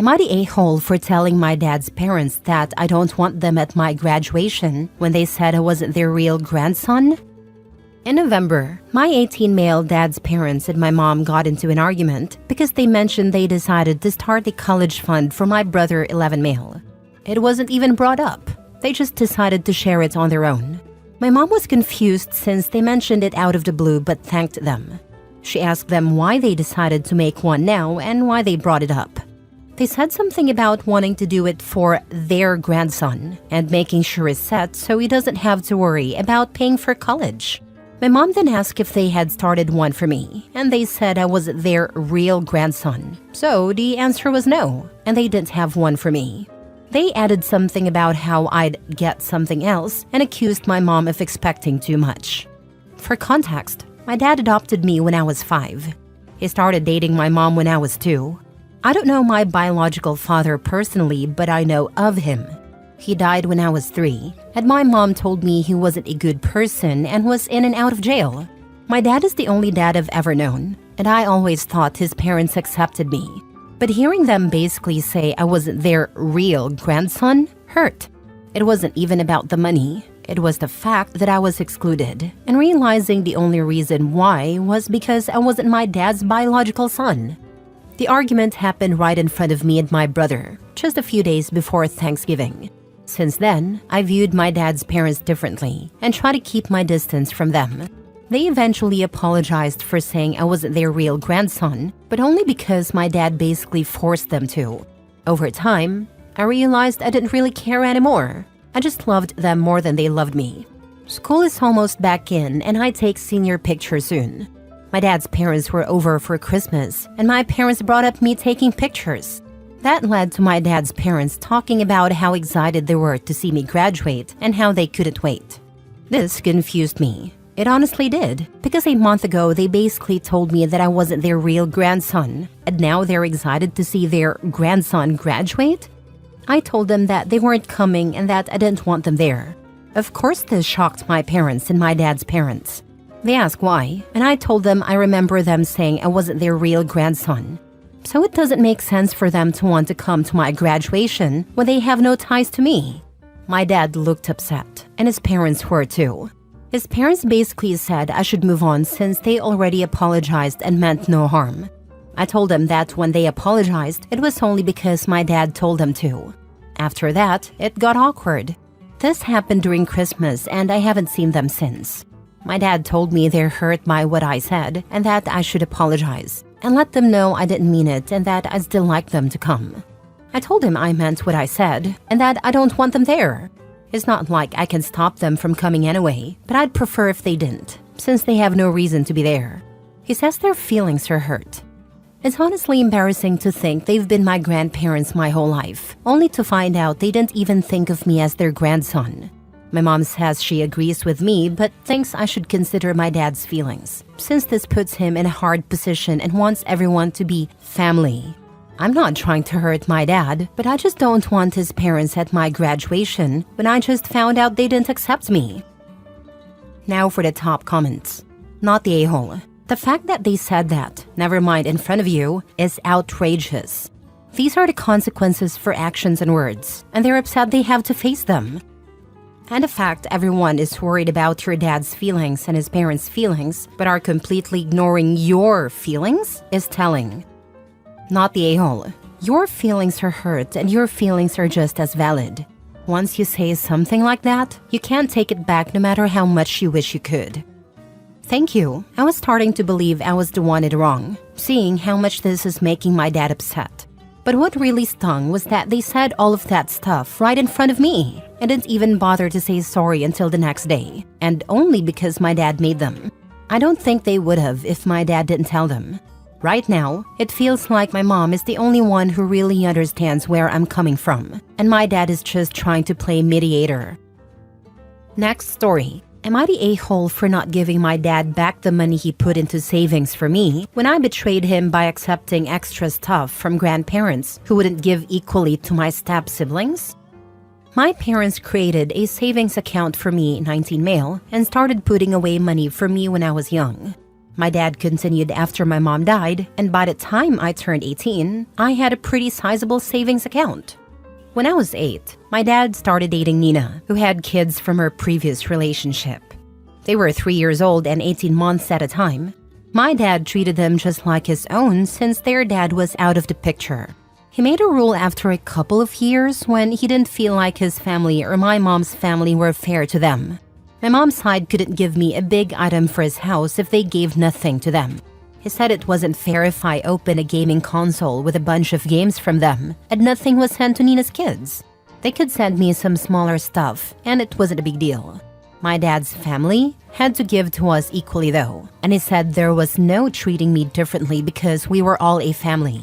Am I the a-hole for telling my dad's parents that I don't want them at my graduation when they said I wasn't their real grandson? In November, my 18-male dad's parents and my mom got into an argument because they mentioned they decided to start a college fund for my brother 11-male. It wasn't even brought up. They just decided to share it on their own. My mom was confused since they mentioned it out of the blue but thanked them. She asked them why they decided to make one now and why they brought it up. They said something about wanting to do it for their grandson and making sure it's set so he doesn't have to worry about paying for college. My mom then asked if they had started one for me, and they said I wasn't their real grandson. So the answer was no, and they didn't have one for me. They added something about how I'd get something else and accused my mom of expecting too much. For context, my dad adopted me when I was 5. He started dating my mom when I was 2. I don't know my biological father personally, but I know of him. He died when I was 3, and my mom told me he wasn't a good person and was in and out of jail. My dad is the only dad I've ever known, and I always thought his parents accepted me. But hearing them basically say I wasn't their real grandson hurt. It wasn't even about the money. It was the fact that I was excluded, and realizing the only reason why was because I wasn't my dad's biological son. The argument happened right in front of me and my brother, just a few days before Thanksgiving. Since then, I viewed my dad's parents differently and tried to keep my distance from them. They eventually apologized for saying I wasn't their real grandson, but only because my dad basically forced them to. Over time, I realized I didn't really care anymore. I just loved them more than they loved me. School is almost back in and I take senior pictures soon. My dad's parents were over for Christmas and my parents brought up me taking pictures. That led to my dad's parents talking about how excited they were to see me graduate and how they couldn't wait. This confused me. It honestly did, because a month ago they basically told me that I wasn't their real grandson, and now they're excited to see their grandson graduate? I told them that they weren't coming and that I didn't want them there. Of course this shocked my parents and my dad's parents. They asked why, and I told them I remember them saying I wasn't their real grandson. So it doesn't make sense for them to want to come to my graduation when they have no ties to me. My dad looked upset, and his parents were too. His parents basically said I should move on since they already apologized and meant no harm. I told them that when they apologized, it was only because my dad told them to. After that, it got awkward. This happened during Christmas and I haven't seen them since. My dad told me they're hurt by what I said and that I should apologize and let them know I didn't mean it and that I'd still like them to come. I told him I meant what I said and that I don't want them there. It's not like I can stop them from coming anyway, but I'd prefer if they didn't, since they have no reason to be there. He says their feelings are hurt. It's honestly embarrassing to think they've been my grandparents my whole life, only to find out they didn't even think of me as their grandson. My mom says she agrees with me, but thinks I should consider my dad's feelings, since this puts him in a hard position and wants everyone to be family. I'm not trying to hurt my dad, but I just don't want his parents at my graduation when I just found out they didn't accept me. Now for the top comments. Not the a-hole. The fact that they said that, never mind in front of you, is outrageous. These are the consequences for actions and words, and they're upset they have to face them. And the fact everyone is worried about your dad's feelings and his parents' feelings, but are completely ignoring your feelings, is telling. Not the a-hole. Your feelings are hurt and your feelings are just as valid. Once you say something like that, you can't take it back no matter how much you wish you could. Thank you. I was starting to believe I was the one in wrong, seeing how much this is making my dad upset. But what really stung was that they said all of that stuff right in front of me and didn't even bother to say sorry until the next day, and only because my dad made them. I don't think they would have if my dad didn't tell them. Right now, it feels like my mom is the only one who really understands where I'm coming from, and my dad is just trying to play mediator. Next story. Am I the a-hole for not giving my dad back the money he put into savings for me when I betrayed him by accepting extra stuff from grandparents who wouldn't give equally to my step-siblings? My parents created a savings account for me, 19 male, and started putting away money for me when I was young. My dad continued after my mom died, and by the time I turned 18, I had a pretty sizable savings account. When I was 8, my dad started dating Nina, who had kids from her previous relationship. They were 3 years old and 18 months at a time. My dad treated them just like his own since their dad was out of the picture. He made a rule after a couple of years when he didn't feel like his family or my mom's family were fair to them. My mom's side couldn't give me a big item for his house if they gave nothing to them. He said it wasn't fair if I opened a gaming console with a bunch of games from them and nothing was sent to Nina's kids. They could send me some smaller stuff, and it wasn't a big deal. My dad's family had to give to us equally though, and he said there was no treating me differently because we were all a family.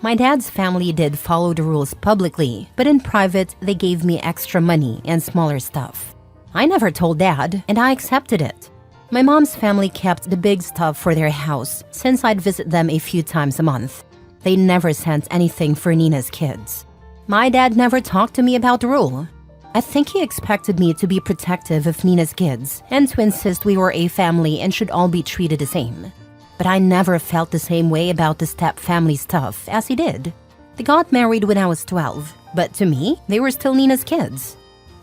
My dad's family did follow the rules publicly, but in private they gave me extra money and smaller stuff. I never told Dad, and I accepted it. My mom's family kept the big stuff for their house since I'd visit them a few times a month. They never sent anything for Nina's kids. My dad never talked to me about the rule. I think he expected me to be protective of Nina's kids and to insist we were a family and should all be treated the same. But I never felt the same way about the step-family stuff as he did. They got married when I was 12, but to me, they were still Nina's kids.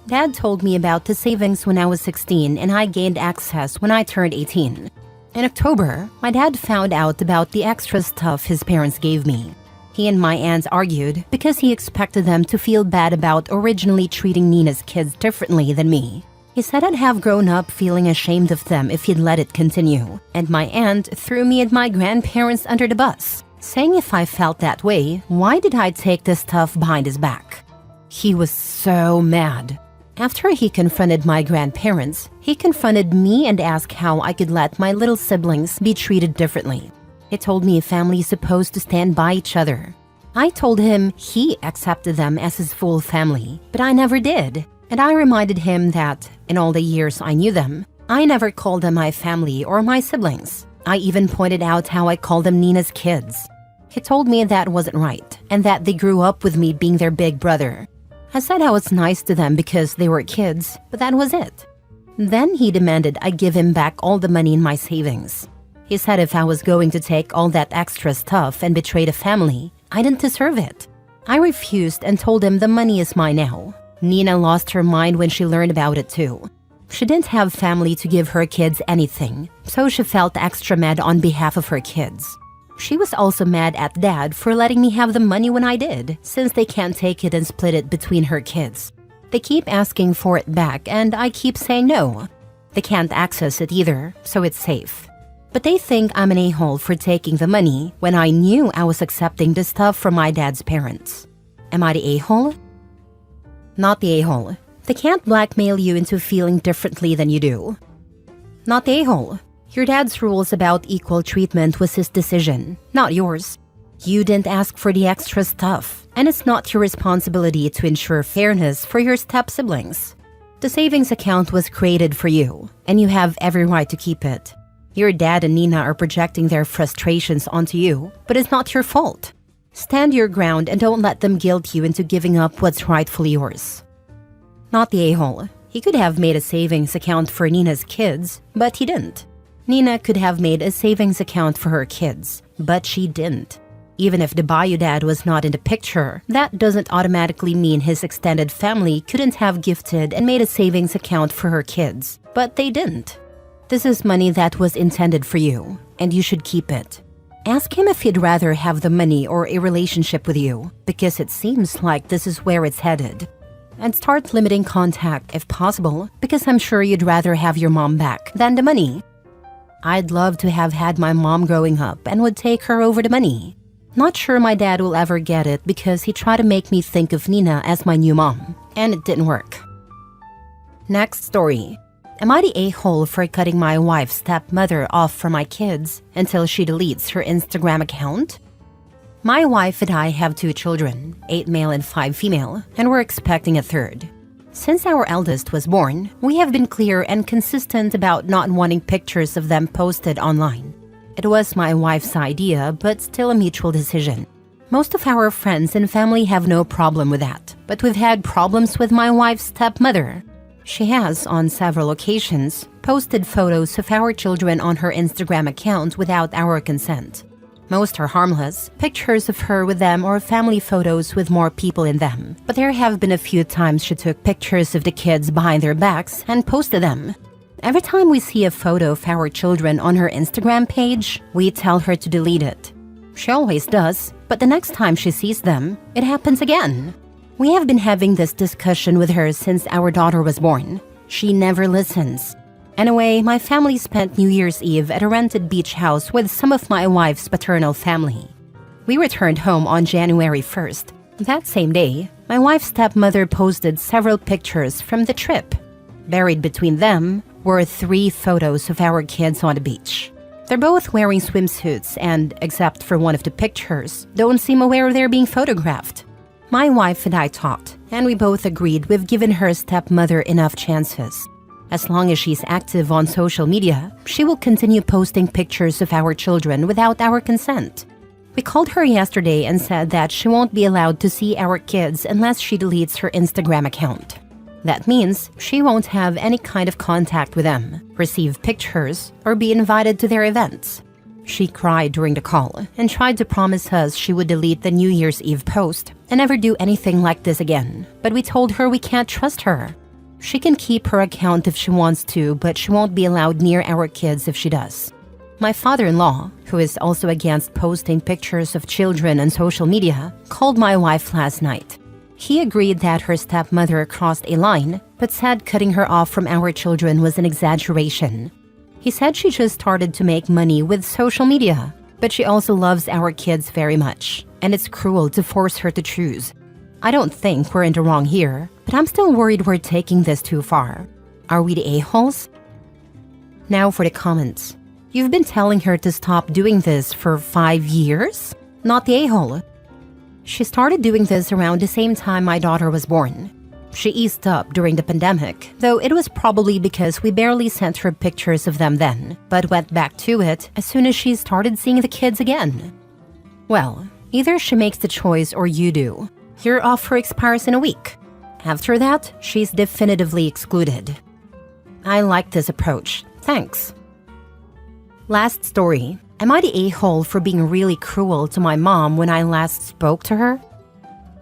Dad told me about the savings when I was 16 and I gained access when I turned 18. In October, my dad found out about the extra stuff his parents gave me. He and my aunt argued because he expected them to feel bad about originally treating Nina's kids differently than me. He said I'd have grown up feeling ashamed of them if he'd let it continue, and my aunt threw me and my grandparents under the bus, saying if I felt that way, why did I take this stuff behind his back? He was so mad. After he confronted my grandparents, he confronted me and asked how I could let my little siblings be treated differently. He told me a family is supposed to stand by each other. I told him he accepted them as his full family, but I never did. And I reminded him that, in all the years I knew them, I never called them my family or my siblings. I even pointed out how I called them Nina's kids. He told me that wasn't right, and that they grew up with me being their big brother. I said I was nice to them because they were kids, but that was it. Then he demanded I give him back all the money in my savings. He said if I was going to take all that extra stuff and betray the family, I didn't deserve it. I refused and told him the money is mine now. Nina lost her mind when she learned about it too. She didn't have family to give her kids anything, so she felt extra mad on behalf of her kids. She was also mad at Dad for letting me have the money when I did, since they can't take it and split it between her kids. They keep asking for it back and I keep saying no. They can't access it either, so it's safe. But they think I'm an a-hole for taking the money when I knew I was accepting the stuff from my dad's parents. Am I the a-hole? Not the a-hole. They can't blackmail you into feeling differently than you do. Not the a-hole. Your dad's rules about equal treatment was his decision, not yours. You didn't ask for the extra stuff, and it's not your responsibility to ensure fairness for your step-siblings. The savings account was created for you, and you have every right to keep it. Your dad and Nina are projecting their frustrations onto you, but it's not your fault. Stand your ground and don't let them guilt you into giving up what's rightfully yours. Not the a-hole. He could have made a savings account for Nina's kids, but he didn't. Nina could have made a savings account for her kids, but she didn't. Even if the bio dad was not in the picture, that doesn't automatically mean his extended family couldn't have gifted and made a savings account for her kids, but they didn't. This is money that was intended for you, and you should keep it. Ask him if he'd rather have the money or a relationship with you, because it seems like this is where it's headed. And start limiting contact if possible, because I'm sure you'd rather have your mom back than the money. I'd love to have had my mom growing up and would take her over the money. Not sure my dad will ever get it because he tried to make me think of Nina as my new mom, and it didn't work. Next story. Am I the a-hole for cutting my wife's stepmother off from my kids until she deletes her Instagram account? My wife and I have 2 children, 8 male and 5 female, and we're expecting a third. Since our eldest was born, we have been clear and consistent about not wanting pictures of them posted online. It was my wife's idea, but still a mutual decision. Most of our friends and family have no problem with that, but we've had problems with my wife's stepmother. She has, on several occasions, posted photos of our children on her Instagram account without our consent. Most are harmless, pictures of her with them or family photos with more people in them. But there have been a few times she took pictures of the kids behind their backs and posted them. Every time we see a photo of our children on her Instagram page, we tell her to delete it. She always does, but the next time she sees them, it happens again. We have been having this discussion with her since our daughter was born. She never listens. Anyway, my family spent New Year's Eve at a rented beach house with some of my wife's paternal family. We returned home on January 1st. That same day, my wife's stepmother posted several pictures from the trip. Buried between them were 3 photos of our kids on the beach. They're both wearing swimsuits and, except for one of the pictures, don't seem aware they're being photographed. My wife and I talked, and we both agreed we've given her stepmother enough chances. As long as she's active on social media, she will continue posting pictures of our children without our consent. We called her yesterday and said that she won't be allowed to see our kids unless she deletes her Instagram account. That means she won't have any kind of contact with them, receive pictures, or be invited to their events. She cried during the call and tried to promise us she would delete the New Year's Eve post and never do anything like this again, but we told her we can't trust her. She can keep her account if she wants to, but she won't be allowed near our kids if she does. My father-in-law, who is also against posting pictures of children on social media, called my wife last night. He agreed that her stepmother crossed a line, but said cutting her off from our children was an exaggeration. He said she just started to make money with social media, but she also loves our kids very much, and it's cruel to force her to choose. I don't think we're in the wrong here, but I'm still worried we're taking this too far. Are we the a-holes? Now for the comments. You've been telling her to stop doing this for 5 years? Not the a-hole. She started doing this around the same time my daughter was born. She eased up during the pandemic, though it was probably because we barely sent her pictures of them then, but went back to it as soon as she started seeing the kids again. Well, either she makes the choice or you do. Your offer expires in a week. After that, she's definitively excluded. I like this approach. Thanks. Last story. Am I the a-hole for being really cruel to my mom when I last spoke to her?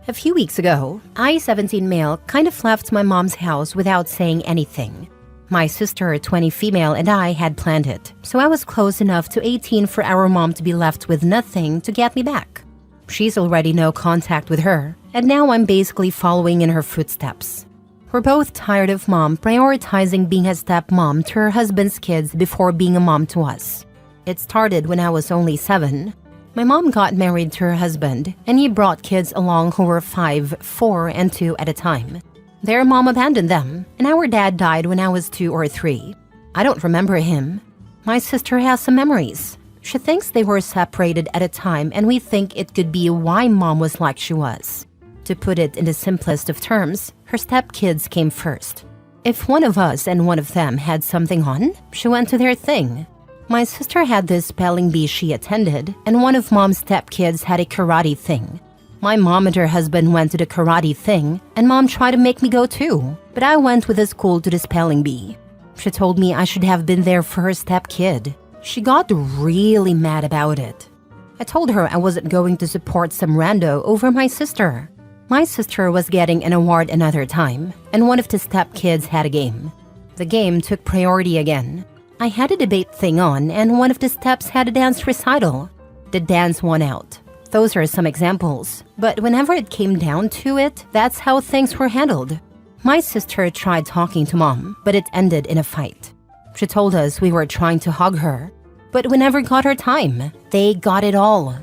A few weeks ago, I, 17 male, kind of left my mom's house without saying anything. My sister, 20 female, and I had planned it, so I was close enough to 18 for our mom to be left with nothing to get me back. She's already no contact with her, and now I'm basically following in her footsteps. We're both tired of mom prioritizing being a stepmom to her husband's kids before being a mom to us. It started when I was only 7. My mom got married to her husband, and he brought kids along who were 5, 4, and 2 at a time. Their mom abandoned them, and our dad died when I was 2 or 3. I don't remember him. My sister has some memories. She thinks they were separated at a time, and we think it could be why mom was like she was. To put it in the simplest of terms, her stepkids came first. If one of us and one of them had something on, she went to their thing. My sister had this spelling bee she attended, and one of mom's stepkids had a karate thing. My mom and her husband went to the karate thing, and mom tried to make me go too, but I went with the school to the spelling bee. She told me I should have been there for her stepkid. She got really mad about it. I told her I wasn't going to support some rando over my sister. My sister was getting an award another time, and one of the stepkids had a game. The game took priority again. I had a debate thing on, and one of the steps had a dance recital. The dance won out. Those are some examples, but whenever it came down to it, that's how things were handled. My sister tried talking to mom, but it ended in a fight. She told us we were trying to hug her, but we never got her time. They got it all.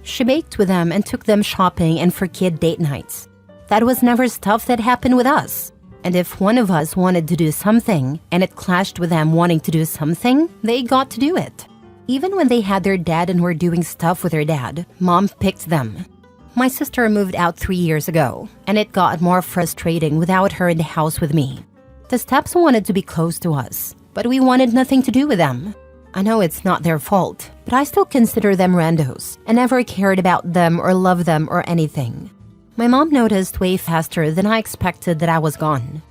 She baked with them and took them shopping and for kid date nights. That was never stuff that happened with us. And if one of us wanted to do something, and it clashed with them wanting to do something, they got to do it. Even when they had their dad and were doing stuff with their dad, mom picked them. My sister moved out 3 years ago, and it got more frustrating without her in the house with me. The steps wanted to be close to us, but we wanted nothing to do with them. I know it's not their fault, but I still consider them randos, and never cared about them or loved them or anything. My mom noticed way faster than I expected that I was gone.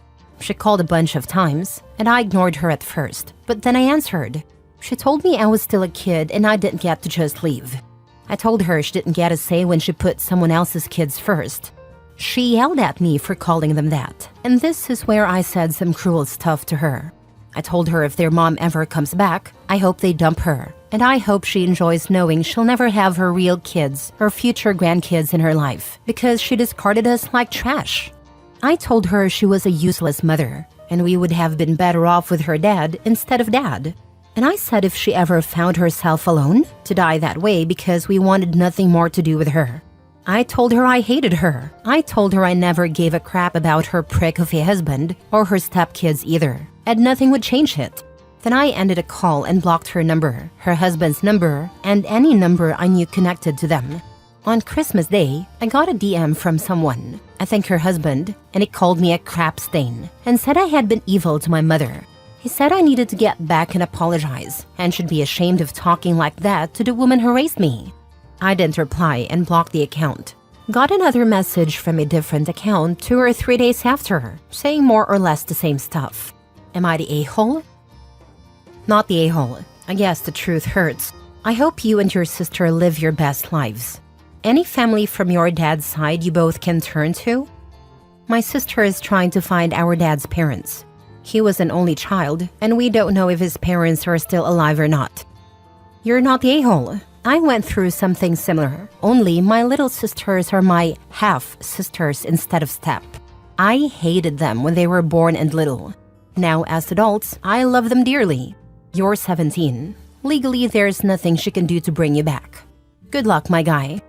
She called a bunch of times, and I ignored her at first, but then I answered. She told me I was still a kid and I didn't get to just leave. I told her she didn't get a say when she put someone else's kids first. She yelled at me for calling them that, and this is where I said some cruel stuff to her. I told her if their mom ever comes back, I hope they dump her, and I hope she enjoys knowing she'll never have her real kids or future grandkids in her life because she discarded us like trash. I told her she was a useless mother, and we would have been better off with her dad instead of dad. And I said if she ever found herself alone, to die that way because we wanted nothing more to do with her. I told her I hated her. I told her I never gave a crap about her prick of a husband or her stepkids either, and nothing would change it. Then I ended a call and blocked her number, her husband's number, and any number I knew connected to them. On Christmas Day, I got a DM from someone, I think her husband, and he called me a crap stain and said I had been evil to my mother. He said I needed to get back and apologize and should be ashamed of talking like that to the woman who raised me. I didn't reply and blocked the account. Got another message from a different account 2 or 3 days after, saying more or less the same stuff. Am I the a-hole? Not the a-hole. I guess the truth hurts. I hope you and your sister live your best lives. Any family from your dad's side you both can turn to? My sister is trying to find our dad's parents. He was an only child, and we don't know if his parents are still alive or not. You're not the a-hole. I went through something similar, only my little sisters are my half-sisters instead of step. I hated them when they were born and little. Now, as adults, I love them dearly. You're 17. Legally, there's nothing she can do to bring you back. Good luck, my guy.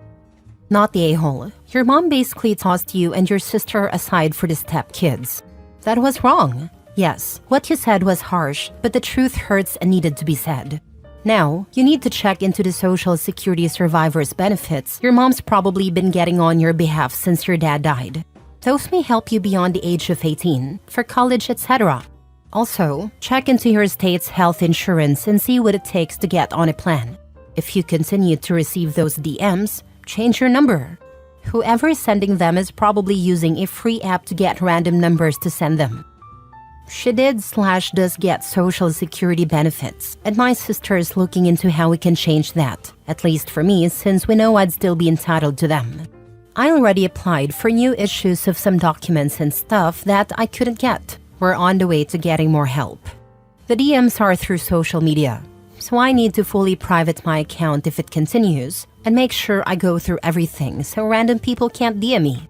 Not the a-hole. Your mom basically tossed you and your sister aside for the step kids. That was wrong. Yes, what you said was harsh, but the truth hurts and needed to be said. Now, you need to check into the Social Security survivor's benefits your mom's probably been getting on your behalf since your dad died. Those may help you beyond the age of 18, for college, etc. Also, check into your state's health insurance and see what it takes to get on a plan. If you continue to receive those DMs, change your number. Whoever is sending them is probably using a free app to get random numbers to send them. She did/does get Social Security benefits, and my sister is looking into how we can change that, at least for me, since we know I'd still be entitled to them. I already applied for new issues of some documents and stuff that I couldn't get. We're on the way to getting more help. The DMs are through social media, so I need to fully private my account if it continues, and make sure I go through everything so random people can't DM me.